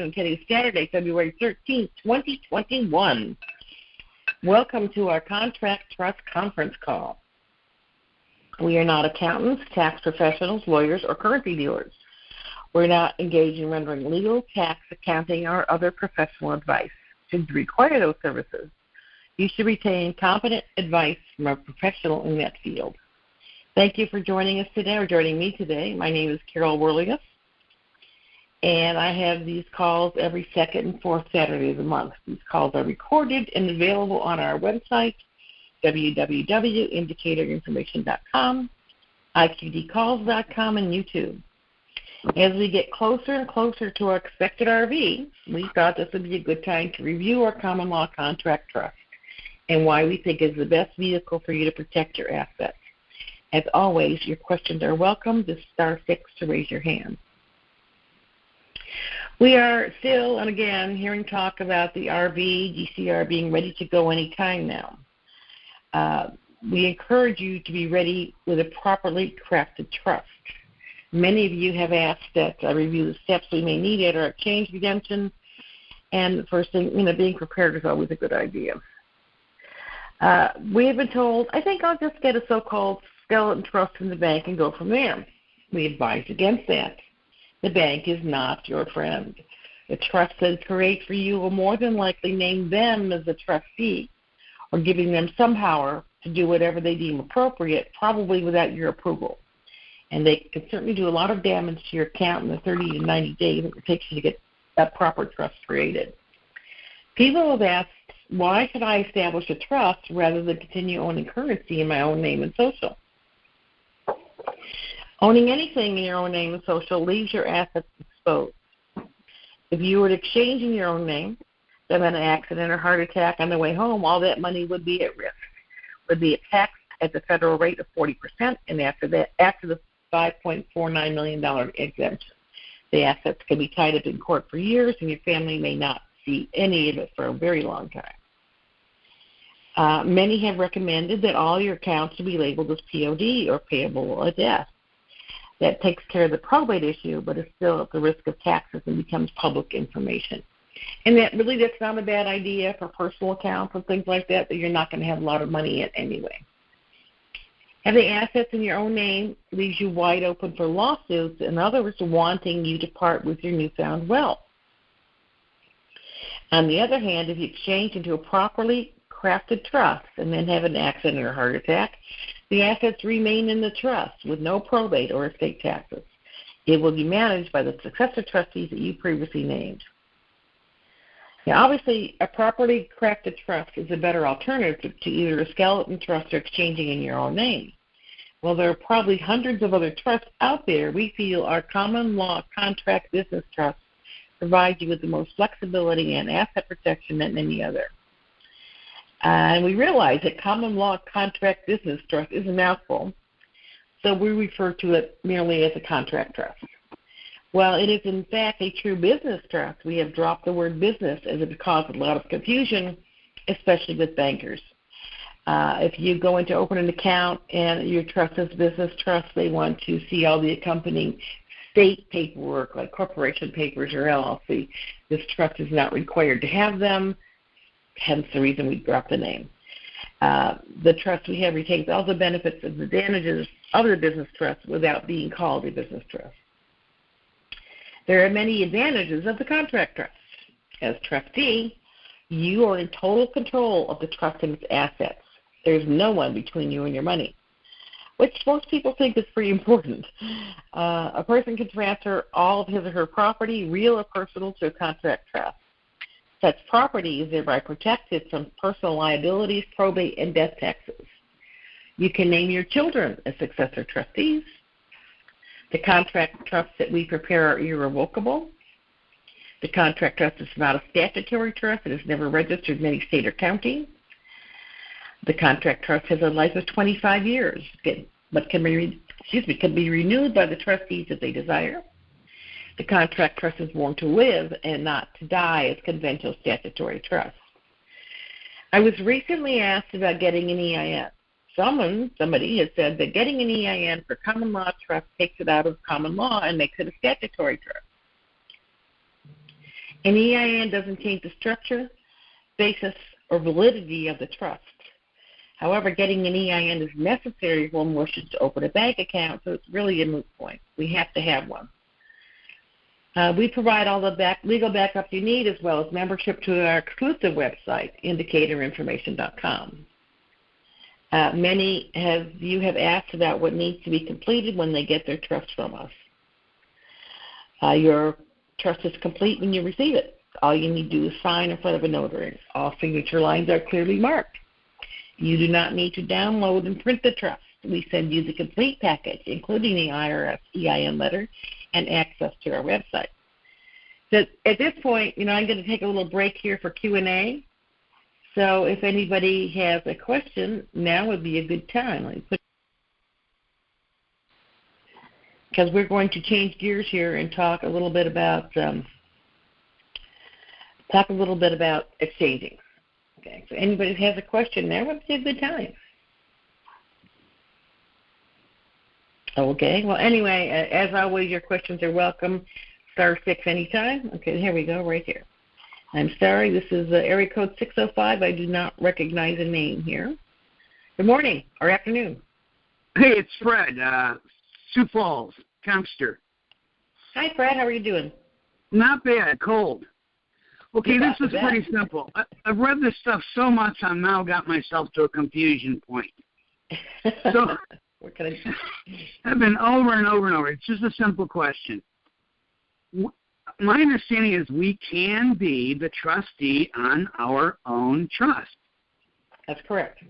Today, Saturday, February 13th, 2021. Welcome to our Contract Trust Conference Call. We are not accountants, tax professionals, lawyers, or currency dealers. We're not engaged in rendering legal, tax, accounting, or other professional advice. Should you require those services, you should retain competent advice from a professional in that field. Thank you for joining us today, or joining me today. My name is Carol Werelius, and I have these calls every second and fourth Saturday of the month. These calls are recorded and available on our website, www.indicatorinformation.com, iqdcalls.com, and YouTube. As we get closer and closer to our expected RV, we thought this would be a good time to review our common law contract trust and why we think it's the best vehicle for you to protect your assets. As always, your questions are welcome. Just *6 to raise your hand. We are still, and again, hearing talk about the RV, GCR being ready to go any time now. We encourage you to be ready with a properly crafted trust. Many of you have asked that I review the steps we may need at our exchange redemption, and the first thing, being prepared is always a good idea. We have been told, I think I'll just get a so-called skeleton trust from the bank and go from there. We advise against that. The bank is not your friend. The trust they create for you will more than likely name them as a trustee, or giving them some power to do whatever they deem appropriate, probably without your approval. And they can certainly do a lot of damage to your account in the 30 to 90 days it takes you to get that proper trust created. People have asked, why should I establish a trust rather than continue owning currency in my own name and social? Owning anything in your own name and social leaves your assets exposed. If you were to exchange in your own name, then an accident or heart attack on the way home, all that money would be at risk, would be taxed at the federal rate of 40%, and after the $5.49 million exemption. The assets can be tied up in court for years, and your family may not see any of it for a very long time. Many have recommended that all your accounts should be labeled as POD, or payable at death. That takes care of the probate issue, but is still at the risk of taxes and becomes public information. And that's not a bad idea for personal accounts and things like that you're not going to have a lot of money in anyway. Having assets in your own name leaves you wide open for lawsuits and others wanting you to part with your newfound wealth. On the other hand, if you exchange into a properly crafted trust and then have an accident or heart attack, the assets remain in the trust with no probate or estate taxes. It will be managed by the successor trustees that you previously named. Now, obviously, a properly crafted trust is a better alternative to either a skeleton trust or exchanging in your own name. Well, there are probably hundreds of other trusts out there. We feel our common law contract business trust provides you with the most flexibility and asset protection than any other. And we realize that common law contract business trust is a mouthful, so we refer to it merely as a contract trust. While it is in fact a true business trust, we have dropped the word business as it causes a lot of confusion, especially with bankers. If you go in to open an account and your trust is business trust, they want to see all the accompanying state paperwork like corporation papers or LLC. This trust is not required to have them, hence the reason we dropped the name. The trust we have retains all the benefits and advantages of the business trust without being called a business trust. There are many advantages of the contract trust. As trustee, you are in total control of the trust and its assets. There's no one between you and your money, which most people think is pretty important. A person can transfer all of his or her property, real or personal, to a contract trust. Such property is thereby protected from personal liabilities, probate, and death taxes. You can name your children as successor trustees. The contract trusts that we prepare are irrevocable. The contract trust is not a statutory trust. It is never registered in any state or county. The contract trust has a life of 25 years, but can be renewed by the trustees if they desire. The contract trust is born to live and not to die as conventional statutory trusts. I was recently asked about getting an EIN. Somebody has said that getting an EIN for common law trust takes it out of common law and makes it a statutory trust. An EIN doesn't change the structure, basis, or validity of the trust. However, getting an EIN is necessary if one wishes to open a bank account, so it's really a moot point. We have to have one. We provide all the legal backup you need, as well as membership to our exclusive website, indicatorinformation.com. Many of you have asked about what needs to be completed when they get their trust from us. Your trust is complete when you receive it. All you need to do is sign in front of a notary. All signature lines are clearly marked. You do not need to download and print the trust. We send you the complete package, including the IRS EIN letter and access to our website. So at this point, I'm going to take a little break here for Q&A. So if anybody has a question, now would be a good time. Because we're going to change gears here and talk a little bit about exchanging. Okay, so anybody who has a question, now would be a good time. Okay, well, anyway, as always, your questions are welcome. *6 anytime. Okay, here we go, right here. I'm sorry, this is area code 605. I do not recognize a name here. Good morning or afternoon. Hey, it's Fred, Sioux Falls, Kempster. Hi, Fred. How are you doing? Not bad. Cold. Okay, this is pretty simple. I've read this stuff so much, I've now got myself to a confusion point. So what can I do? I've been over and over and over. It's just a simple question. My understanding is we can be the trustee on our own trust. That's correct.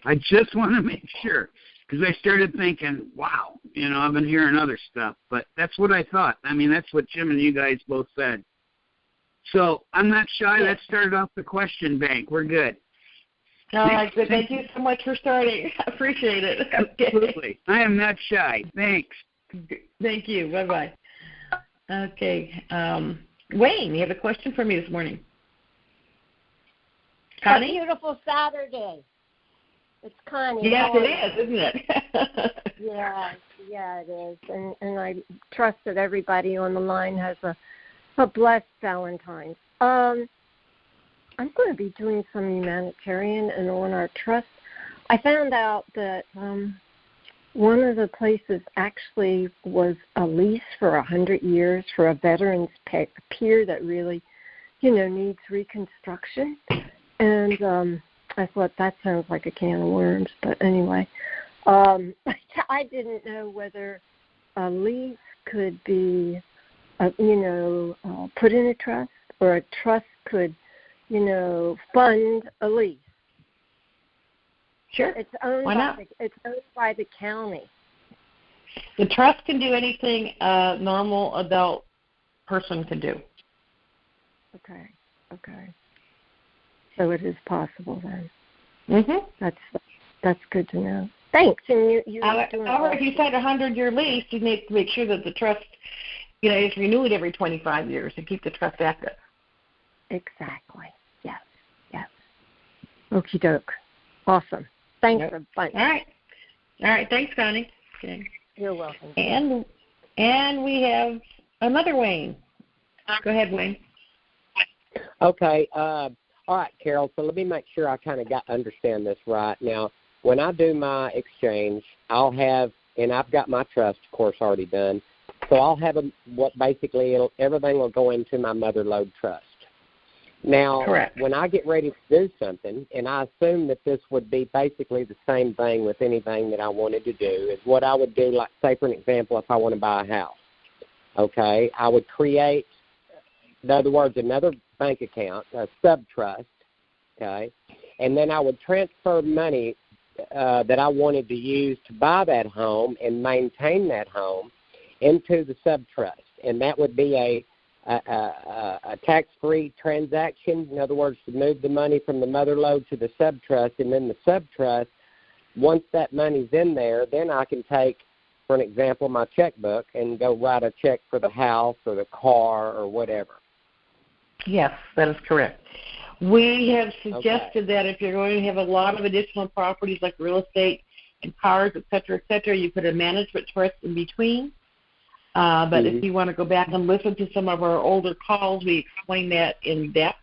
I just want to make sure, because I started thinking, wow, I've been hearing other stuff, but that's what I thought. I mean, that's what Jim and you guys both said. So I'm not shy. Yes. Let's start off the question bank. We're good. All right, good. Thank you so much for starting. I appreciate it. Okay. Absolutely. I am not shy. Thanks. Thank you. Bye-bye. Okay. Wayne, you have a question for me this morning. Connie? A beautiful Saturday. It's Connie. Yes, it is, isn't it? Yeah, it is. And I trust that everybody on the line has a blessed Valentine's. I'm going to be doing some humanitarian and on our trust. I found out that one of the places actually was a lease for 100 years for a veterans pier that really, needs reconstruction. And I thought that sounds like a can of worms. But anyway, I didn't know whether a lease could be put in a trust, or a trust could, fund a lease. Sure. It's owned by the county. The trust can do anything a normal adult person can do. Okay. So it is possible then. Mhm. That's good to know. Thanks. And you. However, if you sign a 100-year lease, you need to make sure that the trust, is renewed every 25 years to keep the trust active. Exactly. Yes. Okie doke. Awesome. Thanks a bunch. All right. Thanks, Connie. Okay. You're welcome. And we have another Wayne. Go ahead, Wayne. Okay. All right, Carol. So let me make sure I kind of understand this right. Now, when I do my exchange, I'll have, and I've got my trust, of course, already done. So I'll have everything will go into my mother Lode trust. Now, correct. When I get ready to do something, and I assume that this would be basically the same thing with anything that I wanted to do, is what I would do, like, say, for an example, if I want to buy a house, okay, I would create, in other words, another bank account, a sub-trust, okay, and then I would transfer money that I wanted to use to buy that home and maintain that home into the sub-trust, and that would be a tax-free transaction. In other words, to move the money from the mother Lode to the sub-trust, and then the sub-trust, once that money's in there, then I can take, for an example, my checkbook and go write a check for the house or the car or whatever. Yes, that is correct. We have suggested that if you're going to have a lot of additional properties like real estate and cars, et cetera, you put a management trust in between. But if you want to go back and listen to some of our older calls, we explain that in depth.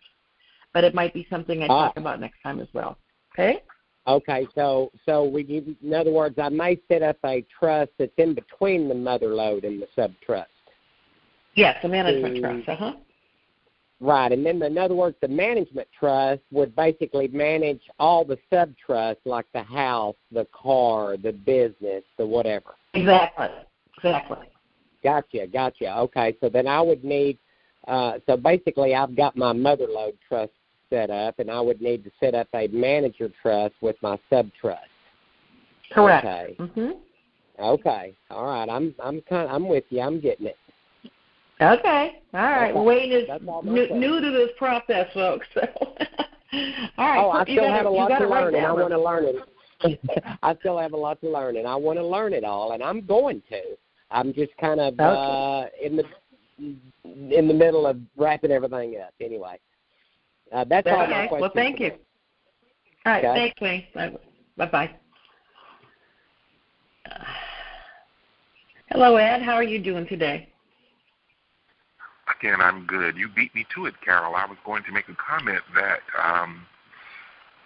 But it might be something I talk about next time as well. Okay? Okay, so in other words, I may set up a trust that's in between the mother lode and the sub-trust. Yes, a management trust, Right, and then in other words, the management trust would basically manage all the sub-trusts like the house, the car, the business, the whatever. Exactly. Gotcha. Okay, so then I would need, so basically I've got my mother lode trust set up, and I would need to set up a manager trust with my sub-trust. Correct. Okay. Mm-hmm. Okay. All right. I'm with you. I'm getting it. Okay. All right. Okay. Wayne is new to this process, folks. So. All right. I still have a lot to learn, and I want to learn it. I still have a lot to learn, and I want to learn it all, and I'm going to. I'm just kind of in the middle of wrapping everything up. Anyway, that's all my questions. Well, thank you. All right. Okay. Thanks, Wayne. Bye-bye. Hello, Ed. How are you doing today? Again, I'm good. You beat me to it, Carol. I was going to make a comment that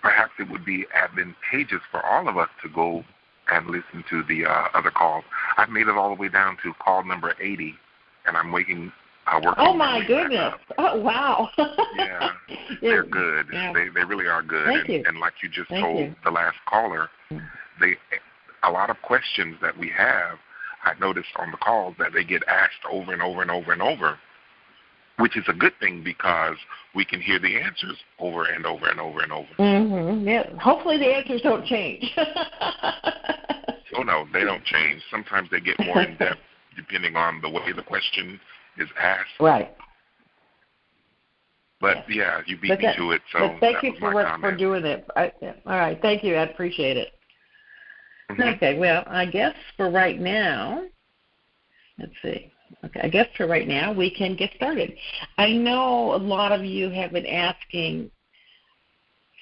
perhaps it would be advantageous for all of us to go and listen to the other calls. I've made it all the way down to call number 80, and I'm working. Oh, my goodness. Oh, wow. Yeah, they're good. Yeah. They really are good. Thank you. And like you just told the last caller, a lot of questions that we have, I noticed on the calls that they get asked over and over and over and over, which is a good thing because we can hear the answers over and over and over and over. Mm-hmm. Yeah. Hopefully the answers don't change. Oh, no, they don't change. Sometimes they get more in-depth depending on the way the question is asked. Right. But, yeah, you beat me to it, so thank you for doing it. All right. Thank you. I appreciate it. Mm-hmm. Okay. Well, I guess for right now, let's see. Okay, I guess for right now we can get started. I know a lot of you have been asking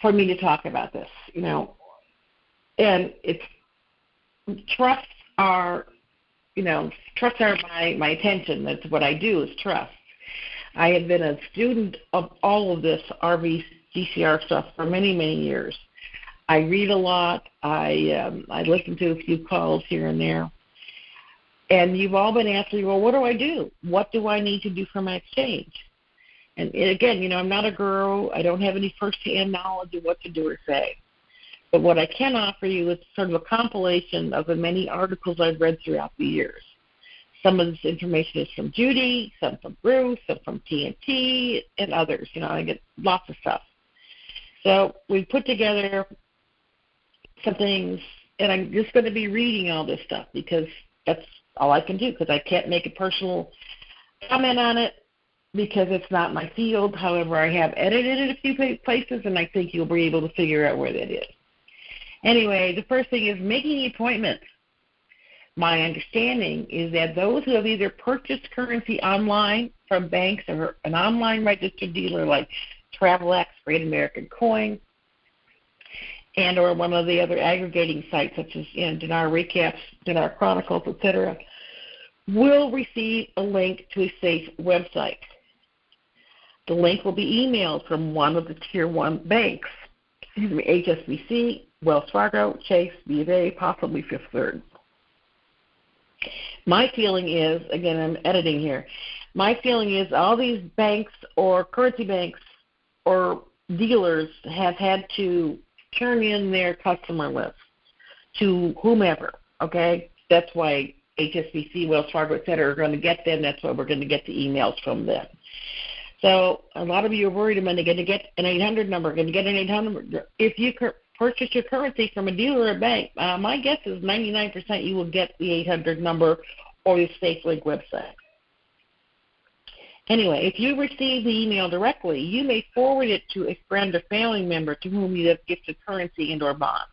for me to talk about this, and trusts are my attention. That's what I do is trust. I have been a student of all of this RV GCR stuff for many, many years. I read a lot. I listen to a few calls here and there. And you've all been asking, well, what do I do? What do I need to do for my exchange? And again, I'm not a guru. I don't have any first-hand knowledge of what to do or say. But what I can offer you is sort of a compilation of the many articles I've read throughout the years. Some of this information is from Judy, some from Bruce, some from TNT, and others. I get lots of stuff. So we put together some things, and I'm just going to be reading all this stuff because that's all I can do, because I can't make a personal comment on it because it's not my field. However, I have edited it a few places, and I think you'll be able to figure out where that is. Anyway, the first thing is making appointments. My understanding is that those who have either purchased currency online from banks or an online registered dealer like TravelX, Great American Coin, and or one of the other aggregating sites such as Dinar Recaps, Dinar Chronicles, etc., will receive a link to a safe website. The link will be emailed from one of the Tier 1 banks, HSBC, Wells Fargo, Chase, B of A, possibly Fifth Third. My feeling is, again, I'm editing here, my feeling is all these banks or currency banks or dealers have had to turn in their customer list to whomever, okay? That's why HSBC, Wells Fargo, et cetera, are going to get them. That's why we're going to get the emails from them. So a lot of you are worried about going to get an 800 number, going to get an 800 number. If you purchase your currency from a dealer or a bank, my guess is 99% you will get the 800 number or the SafeLink website. Anyway, if you receive the email directly, you may forward it to a friend or family member to whom you have gifted currency and or bonds,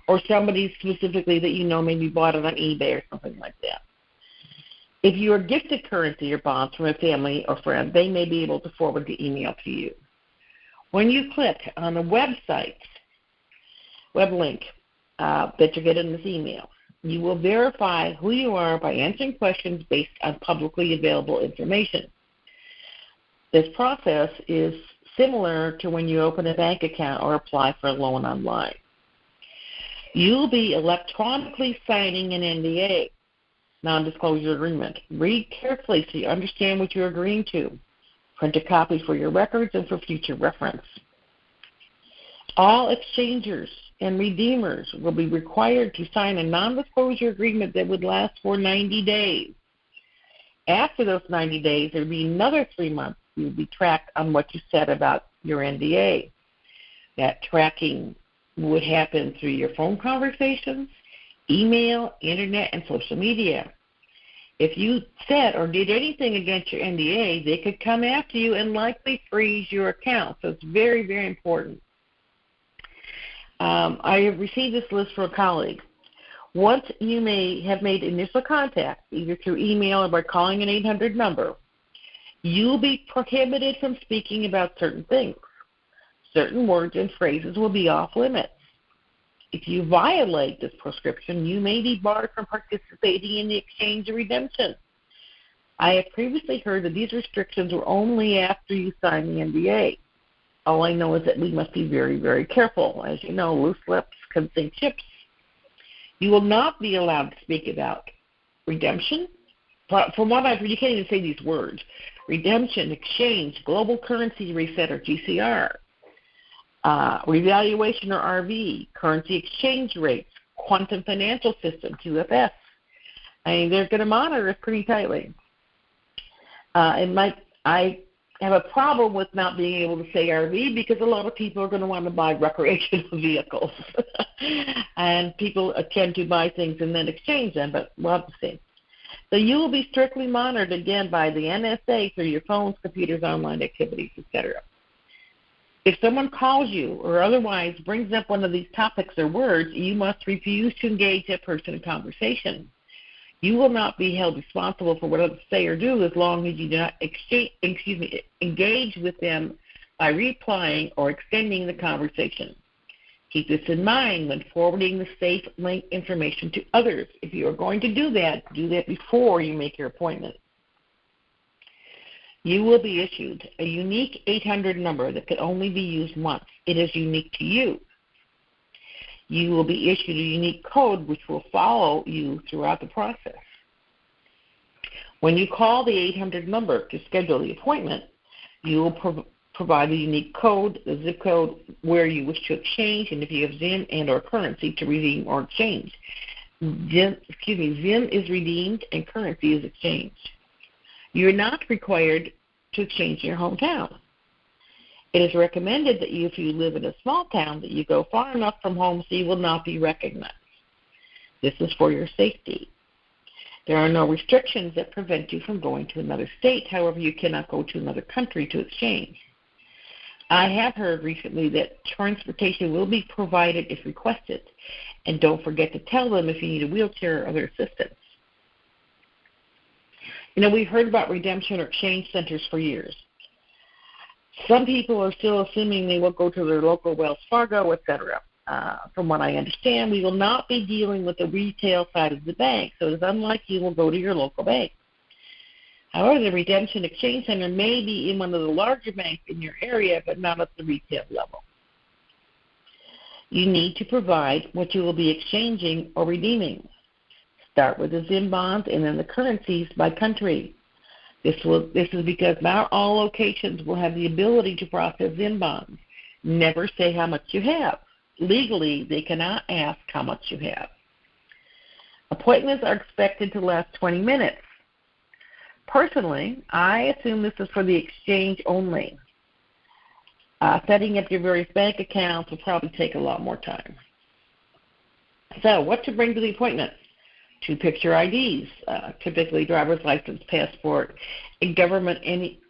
or somebody specifically that maybe bought it on eBay or something like that. If you are gifted currency or bonds from a family or friend, they may be able to forward the email to you. When you click on the website, web link that you're getting in this email, You will verify who you are by answering questions based on publicly available information. This process is similar to when you open a bank account or apply for a loan online. You'll be electronically signing an NDA, non-disclosure agreement. Read carefully so you understand what you're agreeing to. Print a copy for your records and for future reference. All exchangers and redeemers will be required to sign a non-disclosure agreement that would last for 90 days. After those 90 days, there will be another 3 months. You will be tracked on what you said about your NDA. That tracking would happen through your phone conversations, email, internet, and social media. If you said or did anything against your NDA, they could come after you and likely freeze your account. So it's very, very important. I have received this list from a colleague. Once you may have made initial contact, either through email or by calling an 800 number, you'll be prohibited from speaking about certain things. Certain words and phrases will be off limits. If you violate this prescription, you may be barred from participating in the exchange or redemption. I have previously heard that these restrictions were only after you sign the NDA. All I know is that we must be very, very careful. As you know, loose lips can sink ships. You will not be allowed to speak about redemption. From what I've read, you can't even say these words. Redemption, exchange, global currency reset or GCR, revaluation or RV, currency exchange rates, quantum financial system, QFS. I mean, they're going to monitor it pretty tightly. I have a problem with not being able to say RV because a lot of people are going to want to buy recreational vehicles. And people tend to buy things and then exchange them, but we'll have to see. So you will be strictly monitored, again, by the NSA through your phones, computers, online activities, etc. If someone calls you or otherwise brings up one of these topics or words, you must refuse to engage that person in conversation. You will not be held responsible for what others say or do as long as you do not engage with them by replying or extending the conversation. Keep this in mind when forwarding the safe link information to others. If you are going to do that before you make your appointment. You will be issued a unique 800 number that can only be used once. It is unique to you. You will be issued a unique code which will follow you throughout the process. When you call the 800 number to schedule the appointment, you will provide a unique code, the zip code, where you wish to exchange, and if you have ZIM and or currency to redeem or exchange. ZIM is redeemed and currency is exchanged. You're not required to exchange in your hometown. It is recommended that if you live in a small town, that you go far enough from home so you will not be recognized. This is for your safety. There are no restrictions that prevent you from going to another state. However, you cannot go to another country to exchange. I have heard recently that transportation will be provided if requested. And don't forget to tell them if you need a wheelchair or other assistance. You know, we've heard about redemption or exchange centers for years. Some people are still assuming they will go to their local Wells Fargo, etc. From what I understand, we will not be dealing with the retail side of the bank, so it's unlikely you will go to your local bank. However, the redemption exchange center may be in one of the larger banks in your area, but not at the retail level. You need to provide what you will be exchanging or redeeming. Start with the ZIM bonds and then the currencies by country. This is because not all locations will have the ability to process ZIM bonds. Never say how much you have. Legally, they cannot ask how much you have. Appointments are expected to last 20 minutes. Personally, I assume this is for the exchange only. Setting up your various bank accounts will probably take a lot more time. So, what to bring to the appointment? 2 picture IDs, typically driver's license, passport, a government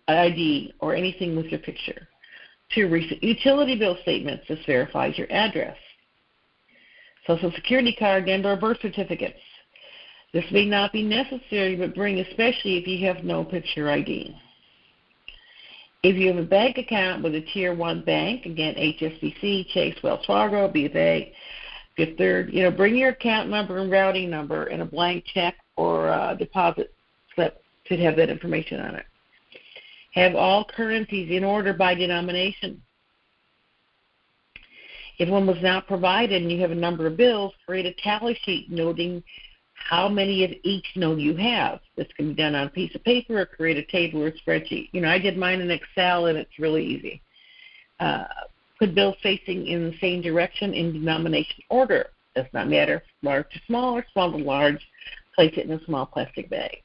ID, or anything with your picture. 2 recent utility bill statements. This verifies your address. Social security card and or birth certificates. This may not be necessary, but bring especially if you have no picture ID. If you have a bank account with a Tier 1 bank, again, HSBC, Chase, Wells Fargo, BofA, Fifth Third, bring your account number and routing number and a blank check or a deposit slip should have that information on it. Have all currencies in order by denomination. If one was not provided and you have a number of bills, create a tally sheet noting how many of each note you have. This can be done on a piece of paper or create a table or a spreadsheet. I did mine in Excel, and it's really easy. Put bills facing in the same direction in denomination order. Does not matter, large to small or small to large. Place it in a small plastic bag.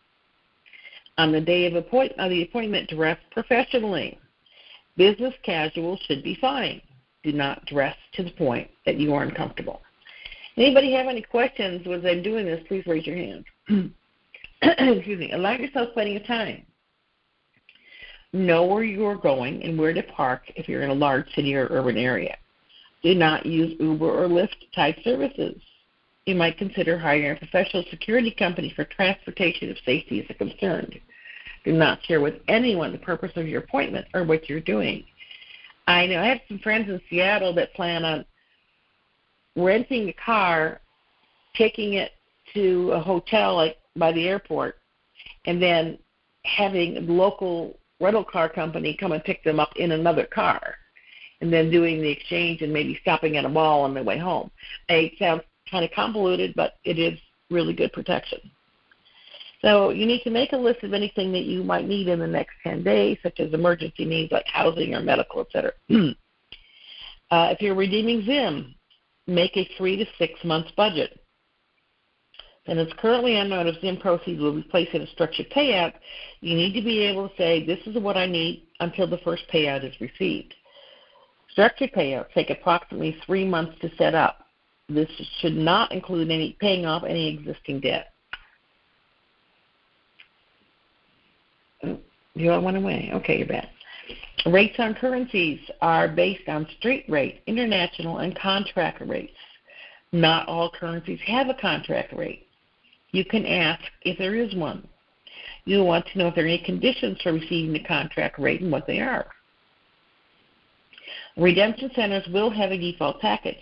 On the day of the appointment, dress professionally. Business casual should be fine. Do not dress to the point that you are uncomfortable. Anybody have any questions as I'm doing this, please raise your hand. Excuse me. Allow yourself plenty of time. Know where you are going and where to park if you're in a large city or urban area. Do not use Uber or Lyft type services. You might consider hiring a professional security company for transportation if safety is a concern. Do not share with anyone the purpose of your appointment or what you're doing. I know I have some friends in Seattle that plan on renting a car, taking it to a hotel like by the airport, and then having a local rental car company come and pick them up in another car, and then doing the exchange and maybe stopping at a mall on their way home. It sounds kind of convoluted, but it is really good protection. So you need to make a list of anything that you might need in the next 10 days, such as emergency needs like housing or medical, etc. If you're redeeming Zim, make a 3 to 6 months budget. And it's currently unknown if Zim proceeds will be placed in a structured payout. You need to be able to say, this is what I need until the first payout is received. Structured payouts take approximately 3 months to set up. This should not include paying off any existing debt. You all went away. Okay, you're back. Rates on currencies are based on street rate, international, and contract rates. Not all currencies have a contract rate. You can ask if there is one. You want to know if there are any conditions for receiving the contract rate and what they are. Redemption centers will have a default package.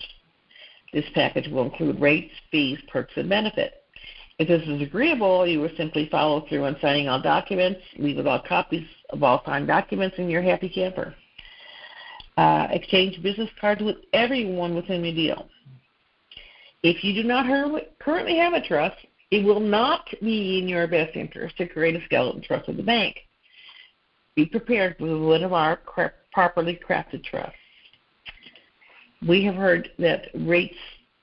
This package will include rates, fees, perks, and benefits. If this is agreeable, you will simply follow through on signing all documents, leave with all copies of all signed documents, and you're a happy camper. Exchange business cards with everyone within the deal. If you do not currently have a trust, it will not be in your best interest to create a skeleton trust with the bank. Be prepared with one of our properly crafted trusts. We have heard that rates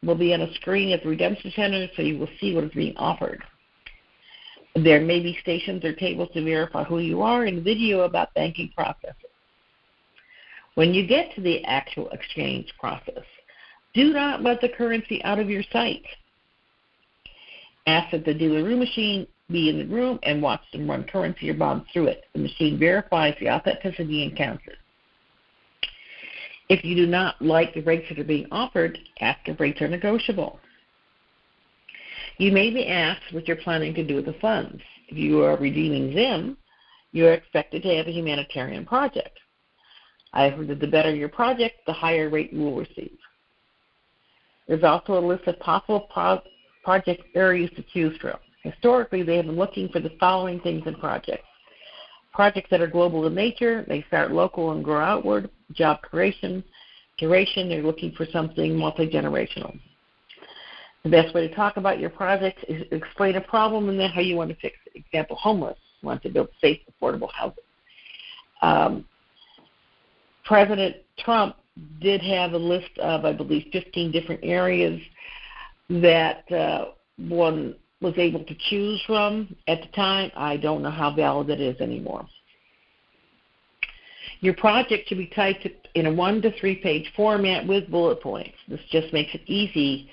will be on a screen at the redemption center, so you will see what is being offered. There may be stations or tables to verify who you are and video about banking processes. When you get to the actual exchange process, do not let the currency out of your sight. Ask that the dealer room machine be in the room and watch them run currency or bonds through it. The machine verifies the authenticity and counts it. If you do not like the rates that are being offered, ask if rates are negotiable. You may be asked what you're planning to do with the funds. If you are redeeming Zim, you are expected to have a humanitarian project. I have heard that the better your project, the higher rate you will receive. There's also a list of possible project areas to choose from. Historically, they have been looking for the following things in projects. Projects that are global in nature, they start local and grow outward. Job creation, duration, they're looking for something multi-generational. The best way to talk about your project is explain a problem and then how you want to fix it. Example, homeless, want to build safe, affordable housing. President Trump did have a list of, I believe, 15 different areas that one was able to choose from at the time. I don't know how valid it is anymore. Your project should be typed in a 1 to 3 page format with bullet points. This just makes it easy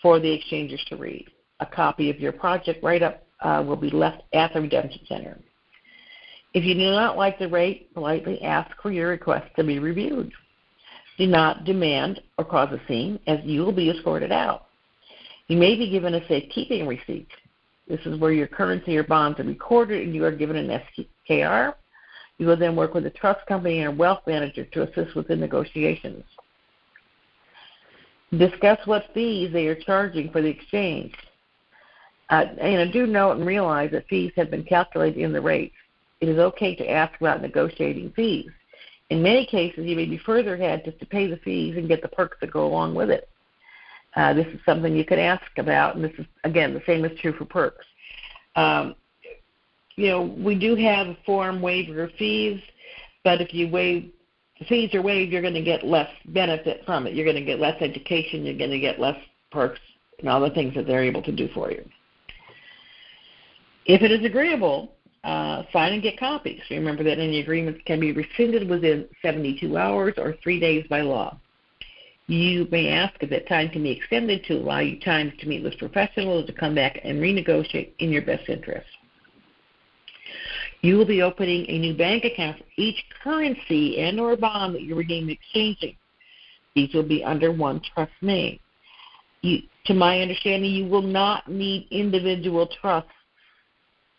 for the exchangers to read. A copy of your project write-up will be left at the redemption center. If you do not like the rate, politely ask for your request to be reviewed. Do not demand or cause a scene, as you will be escorted out. You may be given a safekeeping receipt. This is where your currency or bonds are recorded and you are given an SKR. You will then work with a trust company and a wealth manager to assist with the negotiations. Discuss what fees they are charging for the exchange. Do note and realize that fees have been calculated in the rates. It is okay to ask about negotiating fees. In many cases, you may be further ahead just to pay the fees and get the perks that go along with it. This is something you can ask about, and this is, again, the same is true for perks. We do have a form waiver of fees, but if you waive, the fees are waived, you're going to get less benefit from it. You're going to get less education. You're going to get less perks and all the things that they're able to do for you. If it is agreeable, sign and get copies. Remember that any agreements can be rescinded within 72 hours or 3 days by law. You may ask if that time can be extended to allow you time to meet with professionals to come back and renegotiate in your best interest. You will be opening a new bank account for each currency and or bond that you're redeeming and exchanging. These will be under one trust name. To my understanding, you will not need individual trusts,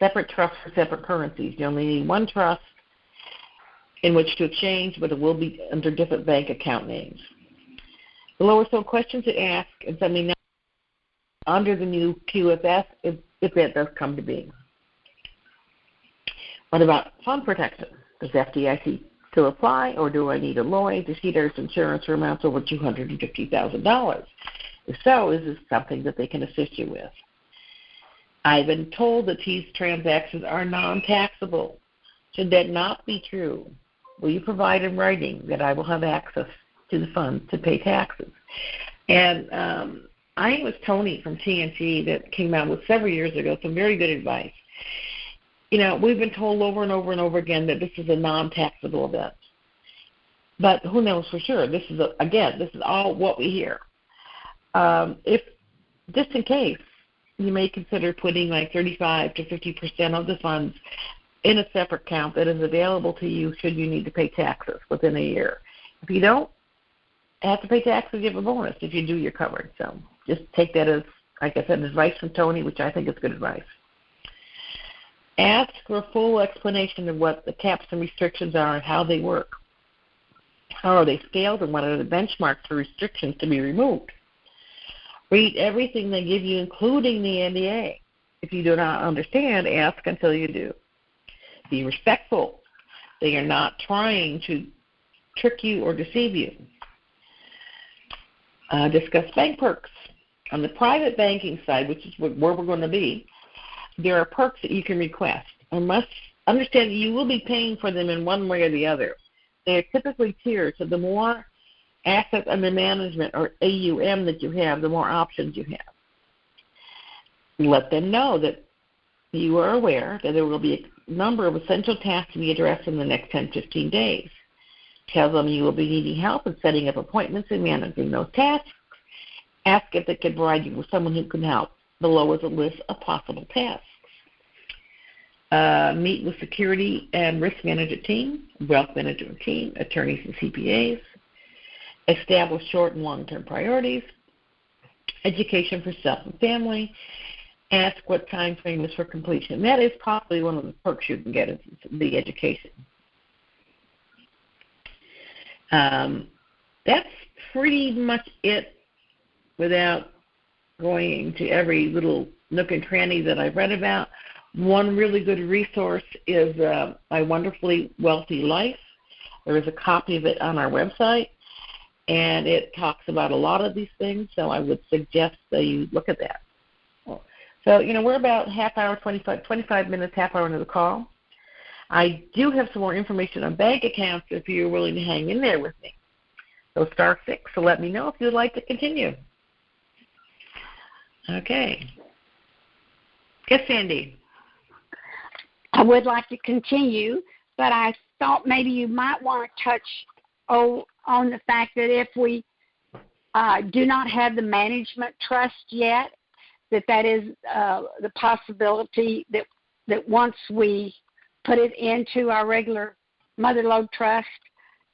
separate trusts for separate currencies. You only need one trust in which to exchange, but it will be under different bank account names. Below are some questions to ask and something under the new QFS if that does come to be. What about fund protection? Does FDIC still apply, or do I need a Lode to see there's insurance for amounts over $250,000? If so, is this something that they can assist you with? I've been told that these transactions are non-taxable. Should that not be true, will you provide in writing that I will have access to the funds to pay taxes? And I think it was Tony from TNT that came out with several years ago some very good advice. We've been told over and over and over again that this is a non-taxable event. But who knows for sure? This is all what we hear. If, just in case, you may consider putting like 35 to 50% of the funds in a separate account that is available to you should you need to pay taxes within a year. If you don't have to pay taxes, you have a bonus. If you do, you're covered. So just take that as, like I said, advice from Tony, which I think is good advice. Ask for a full explanation of what the caps and restrictions are and how they work. How are they scaled, and what are the benchmarks for restrictions to be removed? Read everything they give you, including the NDA. If you do not understand, ask until you do. Be respectful. They are not trying to trick you or deceive you. Discuss bank perks. On the private banking side, which is where we're going to be, there are perks that you can request. And must understand that you will be paying for them in one way or the other. They are typically tiered, so the more assets under management, or AUM, that you have, the more options you have. Let them know that you are aware that there will be a number of essential tasks to be addressed in the next 10-15 days. Tell them you will be needing help in setting up appointments and managing those tasks. Ask if they can provide you with someone who can help. Below is a list of possible tasks. Meet with security and risk management team, wealth management team, attorneys and CPAs. Establish short and long-term priorities. Education for self and family. Ask what time frame is for completion. That is probably one of the perks you can get, is the education. That's pretty much it without going into every little nook and cranny that I've read about. One really good resource is My Wonderfully Wealthy Life. There is a copy of it on our website, and it talks about a lot of these things, so I would suggest that you look at that. So, we're about half hour, 25 minutes, half hour into the call. I do have some more information on bank accounts if you're willing to hang in there with me. So star 6, so let me know if you'd like to continue. Okay. Yes, Sandy. I would like to continue, but I thought maybe you might want to touch on the fact that if we do not have the management trust yet, that is the possibility that once we put it into our regular Mother Lode Trust,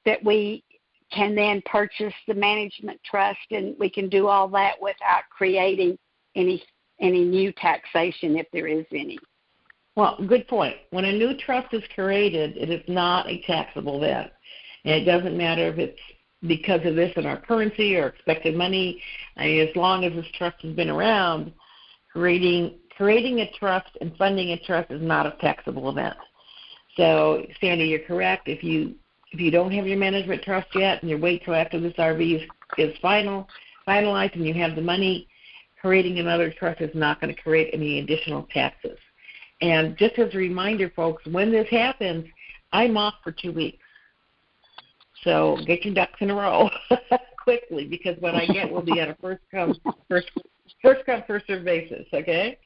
that we can then purchase the management trust, and we can do all that without creating any new taxation, if there is any. Well, good point. When a new trust is created, it is not a taxable event. And it doesn't matter if it's because of this in our currency or expected money. I mean, as long as this trust has been around, creating a trust and funding a trust is not a taxable event. So, Sandy, you're correct. If you don't have your management trust yet and you wait till after this RV is finalized and you have the money, creating another trust is not going to create any additional taxes. And just as a reminder, folks, when this happens, I'm off for 2 weeks. So get your ducks in a row quickly, because what I get will be on a first come, first served basis, okay?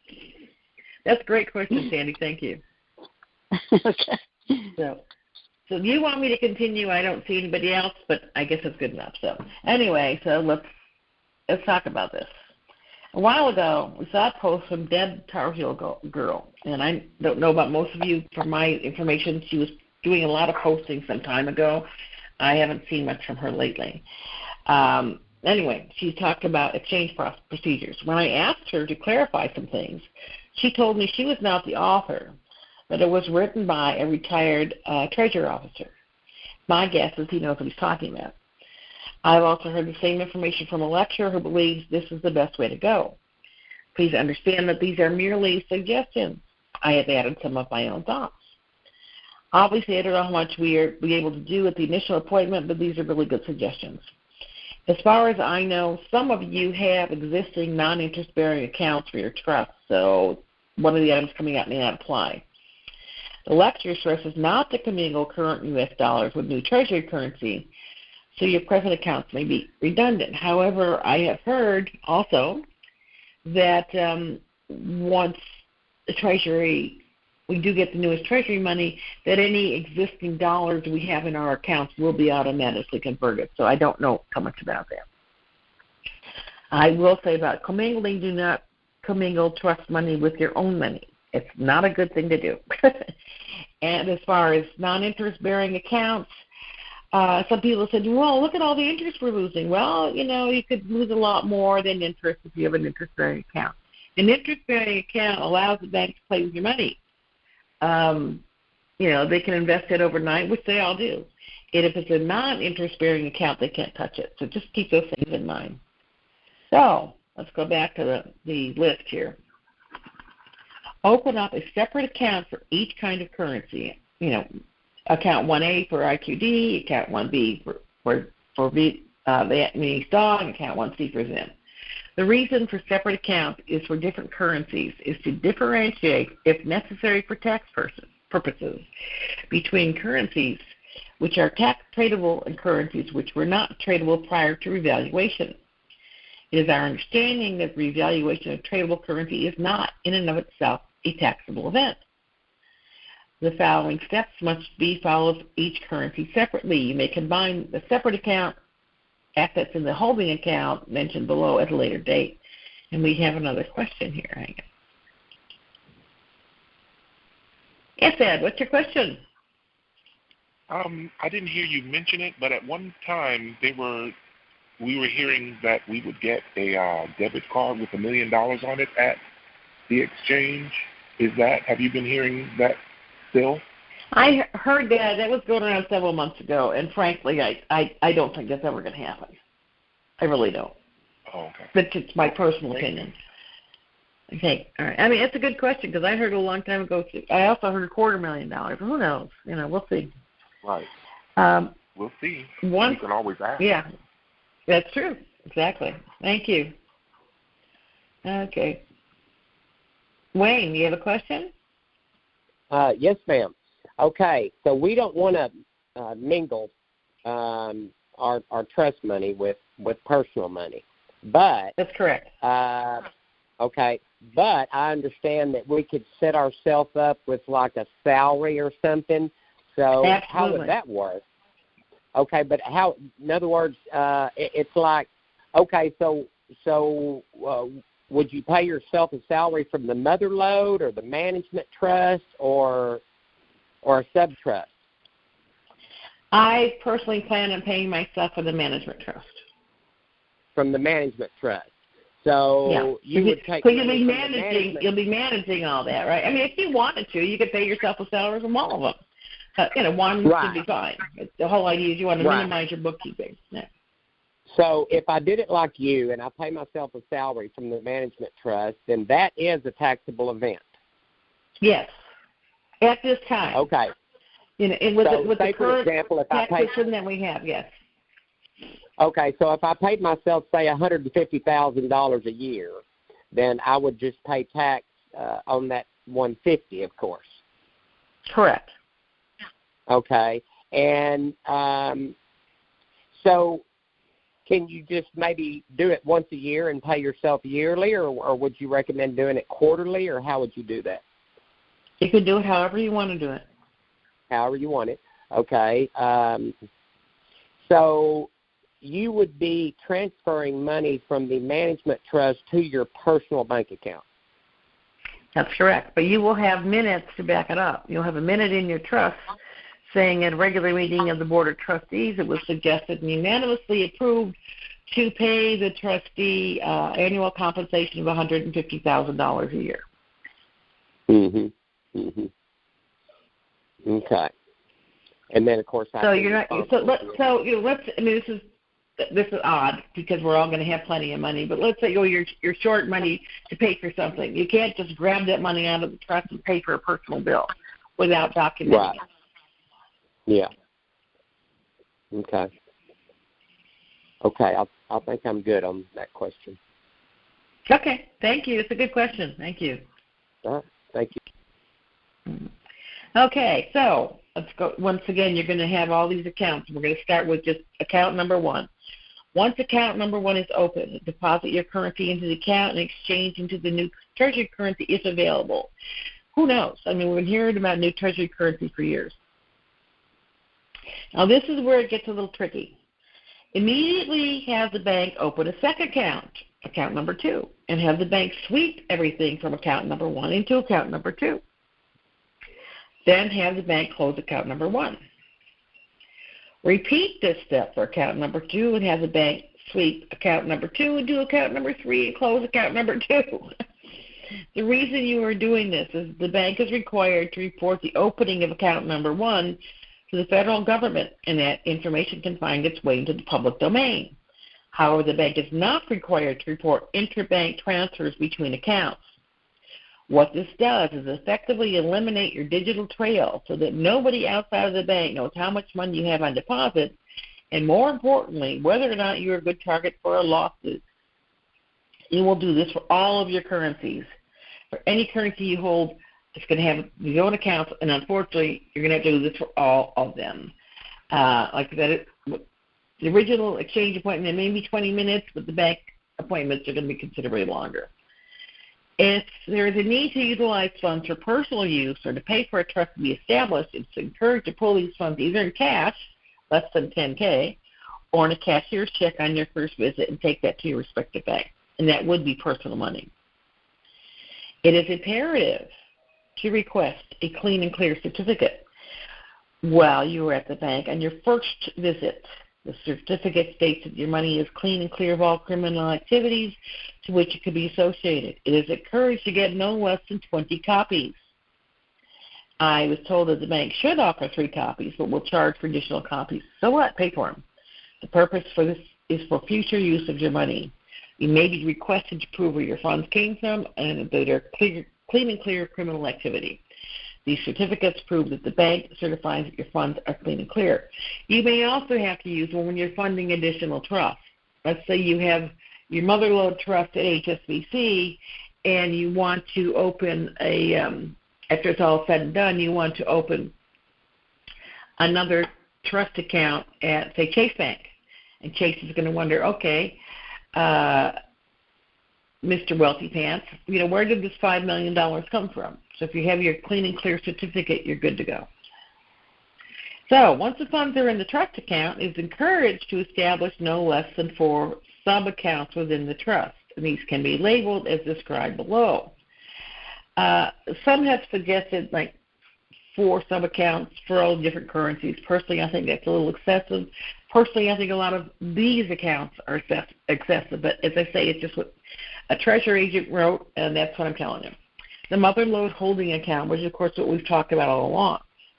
That's a great question, Sandy. Thank you. Okay. So you want me to continue? I don't see anybody else, but I guess it's good enough. So anyway, so let's talk about this. A while ago, we saw a post from Deb Tar Heel Girl, and I don't know about most of you. From my information, she was doing a lot of posting some time ago. I haven't seen much from her lately. Anyway, she talked about exchange procedures. When I asked her to clarify some things, she told me she was not the author, but it was written by a retired treasury officer. My guess is he knows what he's talking about. I've also heard the same information from a lecturer who believes this is the best way to go. Please understand that these are merely suggestions. I have added some of my own thoughts. Obviously, I don't know how much we are be able to do at the initial appointment, but these are really good suggestions. As far as I know, some of you have existing non-interest-bearing accounts for your trust, so one of the items coming out may not apply. The lecturer stresses not to commingle current U.S. dollars with new treasury currency, so your present accounts may be redundant. However, I have heard also that once the Treasury, we do get the newest Treasury money, that any existing dollars we have in our accounts will be automatically converted. So I don't know how much about that. I will say about commingling, do not commingle trust money with your own money. It's not a good thing to do. And as far as non-interest-bearing accounts, some people said, well, look at all the interest we're losing. Well, you could lose a lot more than interest if you have an interest-bearing account. An interest-bearing account allows the bank to play with your money. They can invest it overnight, which they all do. And if it's a non-interest-bearing account, they can't touch it. So just keep those things in mind. So let's go back to the list here. Open up a separate account for each kind of currency. Account 1A for IQD, account 1B for Vietnamese dong, account 1C for Zen. The reason for separate accounts is for different currencies is to differentiate, if necessary for tax purposes, between currencies which are tax tradable and currencies which were not tradable prior to revaluation. It is our understanding that the revaluation of tradable currency is not, in and of itself, a taxable event. The following steps must be followed for each currency separately. You may combine the separate account assets in the holding account mentioned below at a later date. And we have another question here. Hang on. Yes, Ed, what's your question? I didn't hear you mention it, but at one time we were hearing that we would get a debit card with $1 million on it at the exchange. Have you been hearing that still? I heard that was going around several months ago, and frankly, I don't think that's ever going to happen. I really don't. Oh, okay. But it's my personal opinion. Okay, all right. I mean, it's a good question because I heard it a long time ago too. I also heard $250,000. Who knows? We'll see. Right. We'll see. You can always ask. Yeah, that's true. Exactly. Thank you. Okay. Wayne, you have a question? Yes, ma'am. Okay, so we don't want to mingle our trust money with personal money, but that's correct. Okay, but I understand that we could set ourselves up with like a salary or something. So Absolutely. How would that work? Okay, but how? In other words, it's like, okay, so would you pay yourself a salary from the mother lode or the management trust or a sub-trust? I personally plan on paying myself for the management trust. From the management trust. So yeah. You would take. So you'll be managing all that, right? I mean, if you wanted to, you could pay yourself a salary from all of them. One Right. should be fine. But the whole idea is you want to Right. minimize your bookkeeping. Yeah. So if I did it like you and I pay myself a salary from the management trust, then that is a taxable event. Yes. At this time. Okay. And with So the say, for current example, if I tax pay, system that we have, yes. okay, so if I paid myself, say, $150,000 a year, then I would just pay tax on that $150,000, of course. Correct. Okay, and so can you just maybe do it once a year and pay yourself yearly, or would you recommend doing it quarterly, or how would you do that? You can do it however you want to do it. However you want it. Okay. So you would be transferring money from the management trust to your personal bank account. That's correct. But you will have minutes to back it up. You'll have a minute in your trust saying at a regular meeting of the Board of Trustees it was suggested and unanimously approved to pay the trustee annual compensation of $150,000 a year. Mhm. Mhm. Okay. And then, of course, So you're not. This is odd because we're all going to have plenty of money. But let's say you're short money to pay for something. You can't just grab that money out of the trust and pay for a personal bill without documenting Right. it. Yeah. Okay. Okay. I think I'm good on that question. Okay. Thank you. It's a good question. Thank you. All right. Thank you. Okay. So let's go. Once again, you're going to have all these accounts. We're going to start with just account number one. Once account number one is open, deposit your currency into the account and exchange into the new treasury currency if available. Who knows? I mean, we've been hearing about new treasury currency for years. Now, this is where it gets a little tricky. Immediately have the bank open a second account, account number two, and have the bank sweep everything from account number one into account number two. Then have the bank close account number one. Repeat this step for account number two and have the bank sweep account number two and do account number three and close account number two. The reason you are doing this is the bank is required to report the opening of account number one to the federal government, and that information can find its way into the public domain. However, the bank is not required to report interbank transfers between accounts. What this does is effectively eliminate your digital trail so that nobody outside of the bank knows how much money you have on deposit, and more importantly, whether or not you're a good target for a lawsuit. You will do this for all of your currencies. For any currency you hold, it's going to have your own accounts, and unfortunately, you're going to have to do this for all of them. Like I said, the original exchange appointment, it may be 20 minutes, but the bank appointments are going to be considerably longer. If there is a need to utilize funds for personal use or to pay for a trust to be established, it's encouraged to pull these funds either in cash, less than $10K, or in a cashier's check on your first visit and take that to your respective bank. And that would be personal money. It is imperative to request a clean and clear certificate while you are at the bank on your first visit. The certificate states that your money is clean and clear of all criminal activities to which it could be associated. It is encouraged to get no less than 20 copies. I was told that the bank should offer 3 copies, but will charge for additional copies. So what? Pay for them. The purpose for this is for future use of your money. You may be requested to prove where your funds came from and that they're clean and clear of criminal activity. These certificates prove that the bank certifies that your funds are clean and clear. You may also have to use one when you're funding additional trusts. Let's say you have your Mother Lode Trust at HSBC and you want to open after it's all said and done, you want to open another trust account at, say, Chase Bank. And Chase is going to wonder, okay, Mr. Wealthy Pants, where did this $5 million come from? So if you have your clean and clear certificate, you're good to go. So once the funds are in the trust account, it's encouraged to establish no less than 4 sub-accounts within the trust. And these can be labeled as described below. Some have suggested like 4 sub-accounts for all different currencies. Personally, I think that's a little excessive. Personally, I think a lot of these accounts are excessive. But as I say, it's just what a treasury agent wrote, and that's what I'm telling you. The Mother Lode holding account, which is, of course, what we've talked about all along.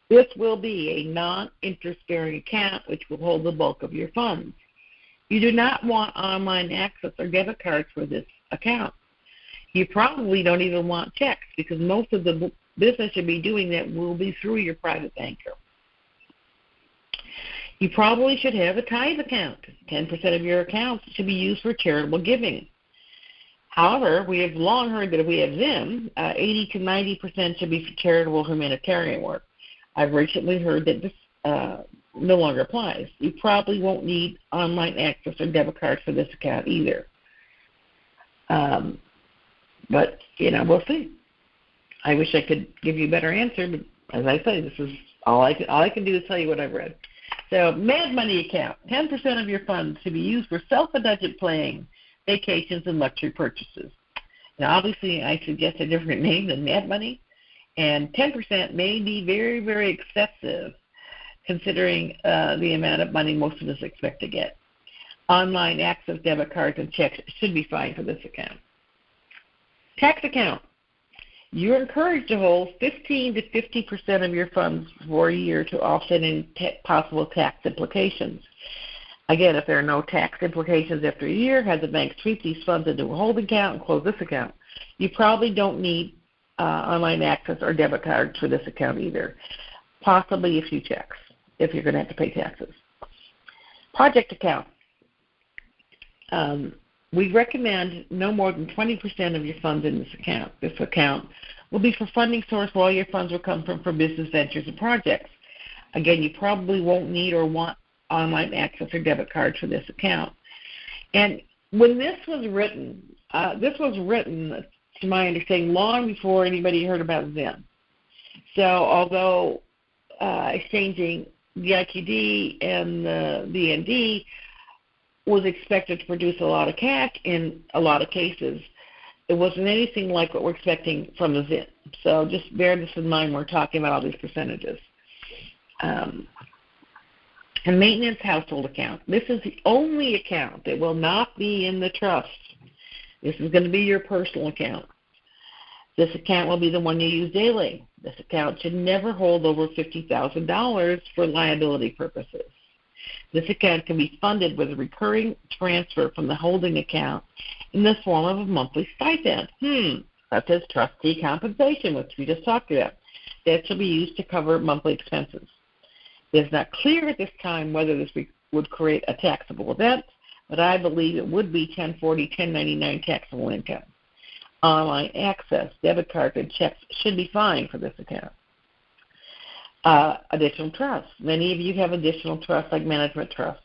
This will be a non-interest-bearing account which will hold the bulk of your funds. You do not want online access or debit cards for this account. You probably don't even want checks because most of the business you'll be doing that will be through your private banker. You probably should have a tithe account. 10% of your accounts should be used for charitable giving. However, we have long heard that if we have them, 80 to 90% should be for charitable humanitarian work. I've recently heard that this no longer applies. You probably won't need online access or debit cards for this account either. But, we'll see. I wish I could give you a better answer, but as I say, this is all I can do is tell you what I've read. So, Mad Money account, 10% of your funds should be used for self-indulgent playing, vacations, and luxury purchases. Now, obviously, I suggest a different name than Mad Money, and 10% may be very, very excessive considering the amount of money most of us expect to get. Online access, debit cards, and checks should be fine for this account. Tax account. You're encouraged to hold 15 to 50% of your funds for a year to offset any possible tax implications. Again, if there are no tax implications after a year, have the bank sweep these funds into a holding account and close this account. You probably don't need online access or debit cards for this account either. Possibly a few checks if you're going to have to pay taxes. Project account. We recommend no more than 20% of your funds in this account. This account will be for funding source where all your funds will come from for business ventures and projects. Again, you probably won't need or want online access or debit cards for this account. And when this was written, to my understanding, long before anybody heard about Zen. So although exchanging the IQD and the VND was expected to produce a lot of cash in a lot of cases, it wasn't anything like what we're expecting from the Zen. So just bear this in mind when we're talking about all these percentages. A maintenance household account. This is the only account that will not be in the trust. This is going to be your personal account. This account will be the one you use daily. This account should never hold over $50,000 for liability purposes. This account can be funded with a recurring transfer from the holding account in the form of a monthly stipend, such as trustee compensation, which we just talked about. That shall be used to cover monthly expenses. It is not clear at this time whether this would create a taxable event, but I believe it would be 1040, 1099 taxable income. Online access, debit cards, and checks should be fine for this account. Additional trusts. Many of you have additional trusts like management trust.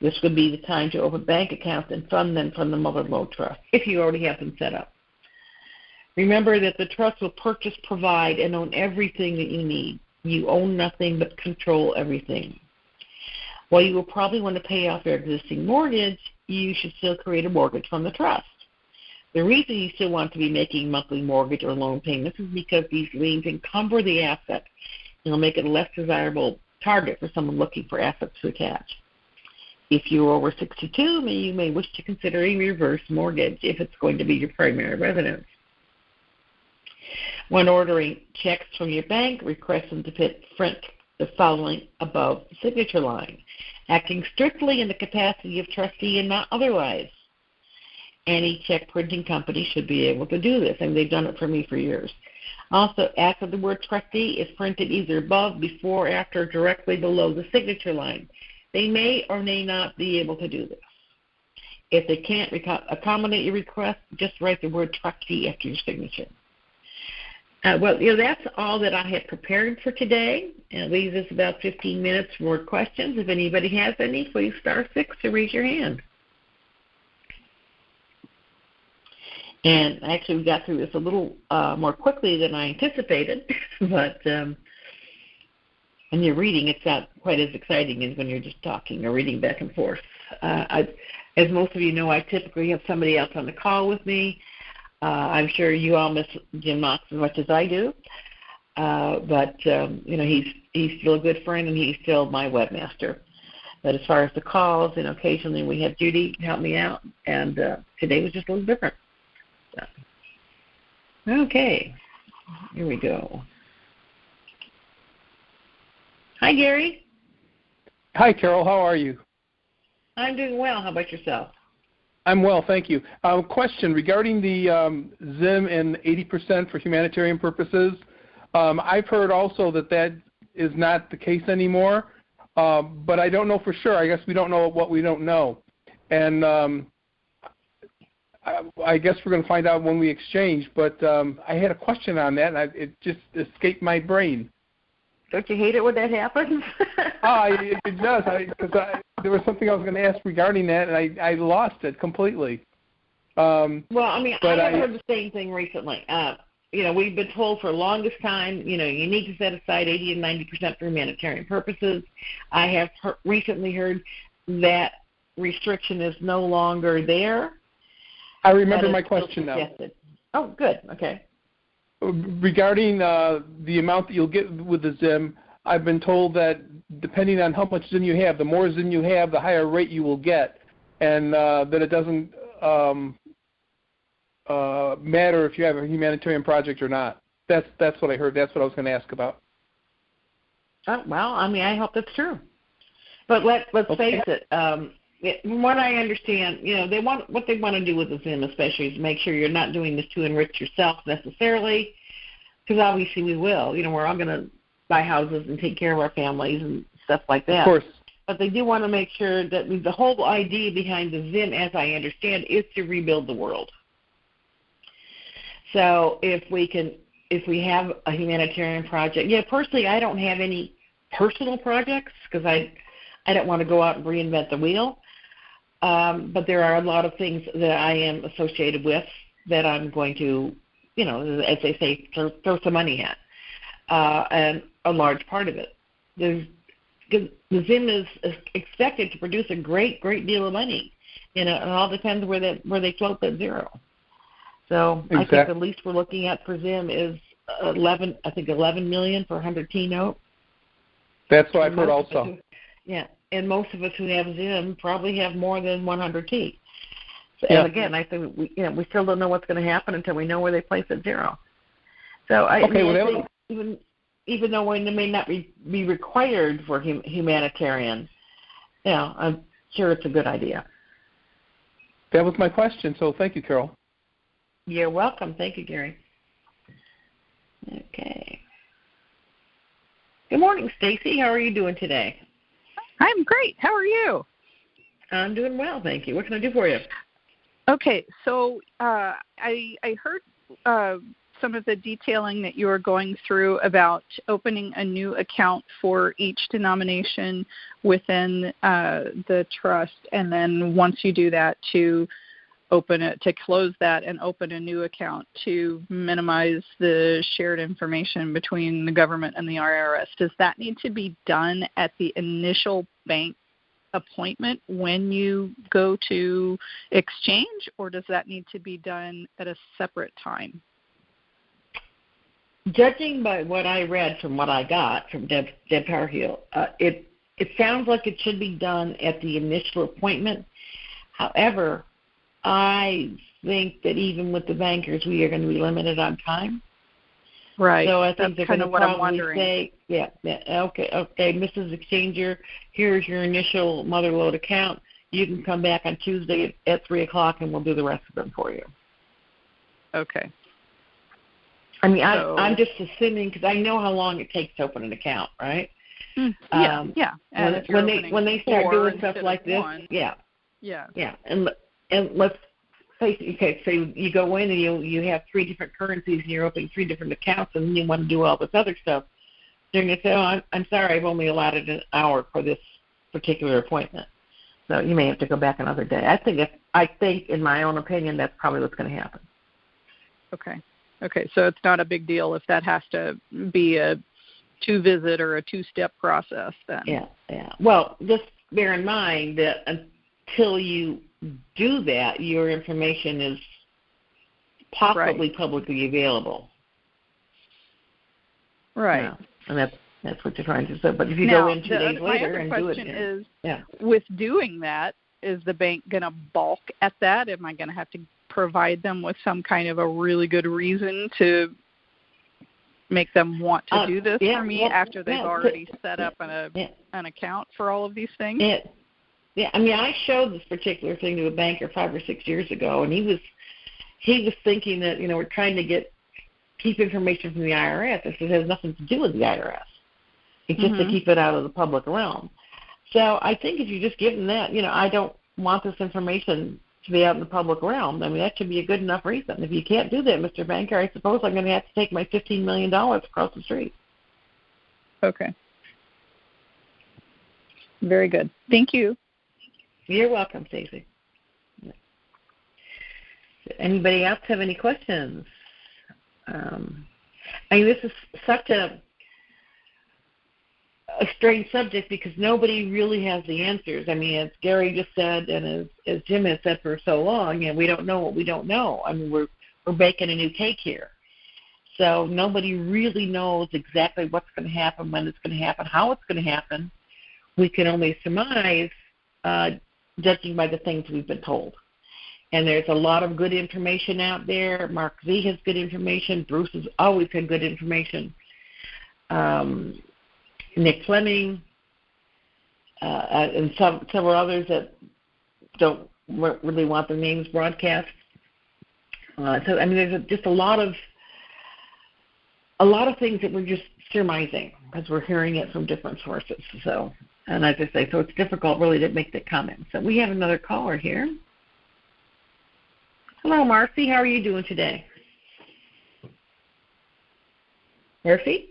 This would be the time to open bank accounts and fund them from the Mother Lode Trust if you already have them set up. Remember that the trust will purchase, provide, and own everything that you need. You own nothing but control everything. While you will probably want to pay off your existing mortgage, you should still create a mortgage from the trust. The reason you still want to be making monthly mortgage or loan payments is because these liens encumber the asset and will make it a less desirable target for someone looking for assets to attach. If you're over 62, you may wish to consider a reverse mortgage if it's going to be your primary residence. When ordering checks from your bank, request them to print the following above the signature line, acting strictly in the capacity of trustee and not otherwise. Any check printing company should be able to do this, and they've done it for me for years. Also, after the word trustee is printed either above, before, after, or directly below the signature line. They may or may not be able to do this. If they can't accommodate your request, just write the word trustee after your signature. That's all that I had prepared for today. And it leaves us about 15 minutes for more questions. If anybody has any, please star 6 to raise your hand. And actually, we got through this a little more quickly than I anticipated, but when you're reading, it's not quite as exciting as when you're just talking or reading back and forth. As most of you know, I typically have somebody else on the call with me. I'm sure you all miss Jim Knox as much as I do, but he's still a good friend and he's still my webmaster. But as far as the calls, occasionally we have Judy help me out, and today was just a little different. So. Okay, here we go. Hi, Gary. Hi, Carol. How are you? I'm doing well. How about yourself? I'm well, thank you. Question regarding the ZIM and 80% for humanitarian purposes. I've heard also that is not the case anymore, but I don't know for sure. I guess we don't know what we don't know. And I guess we're going to find out when we exchange, but I had a question on that, and it just escaped my brain. Don't you hate it when that happens? It does, because there was something I was going to ask regarding that, and I lost it completely. Well, I mean, I've heard the same thing recently. We've been told for the longest time, you need to set aside 80 and 90% for humanitarian purposes. I have recently heard that restriction is no longer there. I remember my question now. Oh, good. Okay. Regarding the amount that you'll get with the ZIM, I've been told that depending on how much ZIM you have, the more ZIM you have, the higher rate you will get, and that it doesn't matter if you have a humanitarian project or not. That's what I heard. That's what I was going to ask about. Oh, well, I mean, I hope that's true. But let's face it. From what I understand, what they want to do with the ZIM especially is make sure you're not doing this to enrich yourself necessarily, because obviously we will. We're all going to buy houses and take care of our families and stuff like that. Of course. But they do want to make sure that the whole idea behind the ZIM, as I understand, is to rebuild the world. So if we have a humanitarian project, personally I don't have any personal projects because I don't want to go out and reinvent the wheel. But there are a lot of things that I am associated with that I'm going to, as they say, throw some money at, and a large part of it. The ZIM is expected to produce a great deal of money. It all depends where they float that zero. So exactly. I think the least we're looking at for ZIM is 11 million for a 100T note. That's what I've heard also. Yeah. And most of us who have ZIM probably have more than 100T. So, yeah. And again, I think we still don't know what's going to happen until we know where they place at zero. So I think even though it may not be required for humanitarian, I'm sure it's a good idea. That was my question. So thank you, Carol. You're welcome. Thank you, Gary. Okay. Good morning, Stacy. How are you doing today? I'm great. How are you? I'm doing well, thank you. What can I do for you? Okay, so I heard some of the detailing that you were going through about opening a new account for each denomination within the trust, and then once you do that, to close that and open a new account to minimize the shared information between the government and the IRS. Does that need to be done at the initial bank appointment when you go to exchange, or does that need to be done at a separate time? Judging by what I read from what I got from Deb Tarhill, it sounds like it should be done at the initial appointment. However, I think that even with the bankers, we are going to be limited on time. Right. So I think that's they're kind going of to what I'm probably wondering. say, okay, Mrs. Exchanger, here's your initial Mother Lode account. You can come back on Tuesday at 3 o'clock, and we'll do the rest of them for you. Okay. I mean, I'm just assuming, because I know how long it takes to open an account, right? Yeah. And when they start doing stuff like this, yeah. And let's face it. Okay, so you go in and you have 3 different currencies, and you're opening 3 different accounts, and then you want to do all this other stuff. They're going to say, I'm sorry, I've only allotted an hour for this particular appointment. So you may have to go back another day. I think, in my own opinion, that's probably what's going to happen. Okay, so it's not a big deal if that has to be a 2-visit or a 2-step process then. Yeah. Well, just bear in mind that until you do that, your information is possibly publicly available. Right. Yeah. And that's what you're trying to say. But if you go in 2 days later and do it, my other question is, with doing that, is the bank going to balk at that? Am I going to have to provide them with some kind of a really good reason to make them want to do this for me after they've already set up an account for all of these things? Yeah, I mean, I showed this particular thing to a banker 5 or 6 years ago, and he was thinking that, we're trying to keep information from the IRS. This has nothing to do with the IRS. It's just to keep it out of the public realm. So I think if you just give them that, I don't want this information to be out in the public realm. I mean, that should be a good enough reason. If you can't do that, Mr. Banker, I suppose I'm going to have to take my $15 million across the street. Okay. Very good. Thank you. You're welcome, Stacey. Anybody else have any questions? I mean, this is such a strange subject because nobody really has the answers. I mean, as Gary just said, and as Jim has said for so long, we don't know what we don't know. I mean, we're baking a new cake here. So nobody really knows exactly what's going to happen, when it's going to happen, how it's going to happen. We can only surmise, judging by the things we've been told. And there's a lot of good information out there. Mark Z has good information. Bruce has always had good information. Nick Fleming, and several others that don't really want their names broadcast. So I mean, there's just a lot of things that we're just surmising because we're hearing it from different sources. So, and as I say, so it's difficult really to make that comment. So we have another caller here. Hello, Marcy. How are you doing today? Marcy?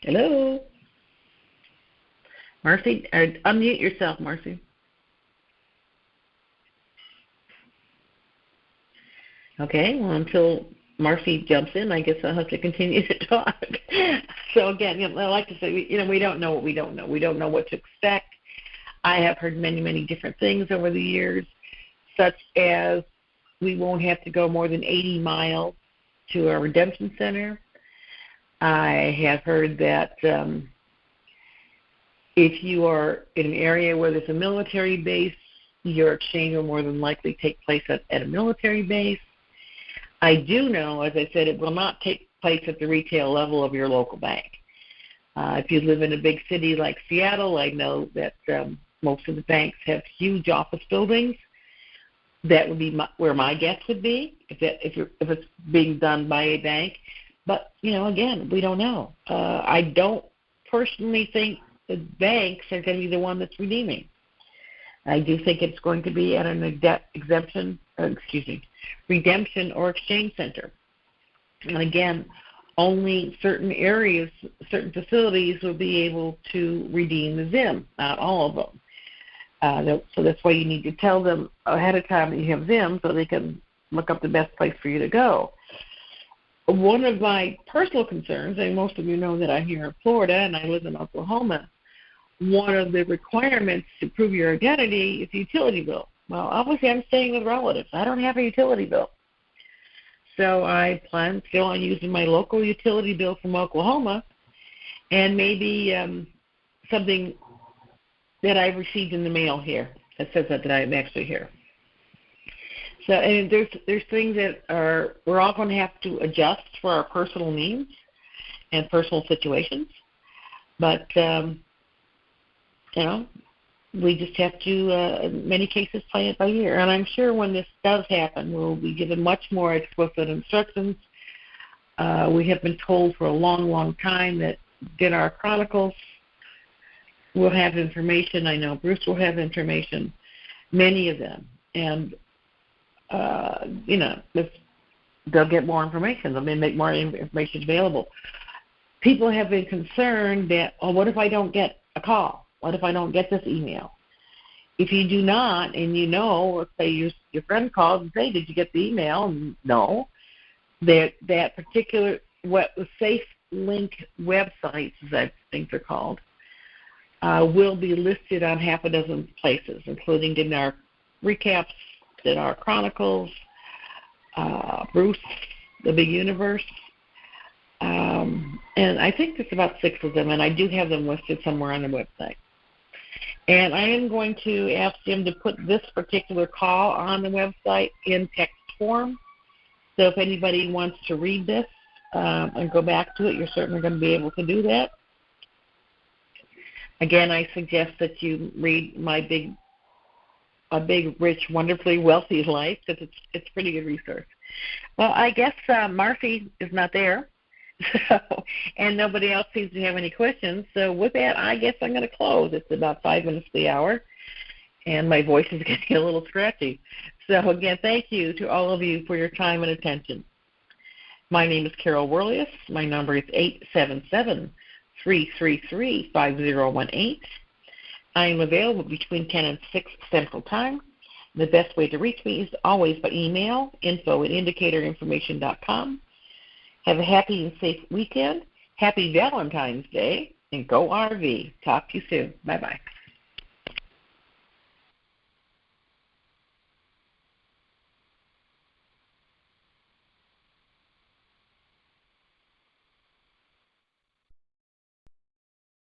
Hello? Marcy, unmute yourself, Marcy. Okay, well, until Marcy jumps in, I guess I'll have to continue to talk. So, again, I like to say, we don't know what we don't know. We don't know what to expect. I have heard many, many different things over the years, such as we won't have to go more than 80 miles to a redemption center. I have heard that if you are in an area where there's a military base, your exchange will more than likely take place at a military base. I do know, as I said, it will not take place at the retail level of your local bank. If you live in a big city like Seattle, I know that most of the banks have huge office buildings. That would be where my guess would be if it's being done by a bank. But, again, we don't know. I don't personally think the banks are going to be the one that's redeeming. I do think it's going to be at an redemption or exchange center. And, again, only certain areas, certain facilities will be able to redeem the ZIM, not all of them. So that's why you need to tell them ahead of time that you have ZIM so they can look up the best place for you to go. One of my personal concerns, and most of you know that I'm here in Florida and I live in Oklahoma, one of the requirements to prove your identity is a utility bill. Well, obviously I'm staying with relatives. I don't have a utility bill. So I plan still on using my local utility bill from Oklahoma and maybe something that I received in the mail here that says that I'm actually here. So, and there's things that we're all going to have to adjust for our personal needs and personal situations, but we just have to, in many cases, play it by ear. And I'm sure when this does happen, we'll be given much more explicit instructions. We have been told for a long, long time that Dinar Chronicles will have information. I know Bruce will have information, many of them. And, they'll get more information. They'll make more information available. People have been concerned that, what if I don't get a call? What if I don't get this email? If you do not, and let's say your friend calls and say, did you get the email? And no. That particular safe link websites, as I think they're called, will be listed on half a dozen places, including Dinar Recaps, Dinar Chronicles, Bruce, The Big Universe, and I think there's about 6 of them, and I do have them listed somewhere on the website. And I am going to ask Jim to put this particular call on the website in text form, so if anybody wants to read this, and go back to it, you're certainly going to be able to do that. Again, I suggest that you read A Big, Rich, Wonderfully Wealthy Life, because it's a pretty good resource. Well, I guess Marcy is not there, and nobody else seems to have any questions. So with that, I guess I'm going to close. It's about 5 minutes to the hour, and my voice is getting a little scratchy. So again, thank you to all of you for your time and attention. My name is Carol Werelius. My number is 877-333-5018. I am available between 10 and 6 Central Time. The best way to reach me is always by email, info@indicatorinformation.com. Have a happy and safe weekend. Happy Valentine's Day, and go RV. Talk to you soon. Bye-bye.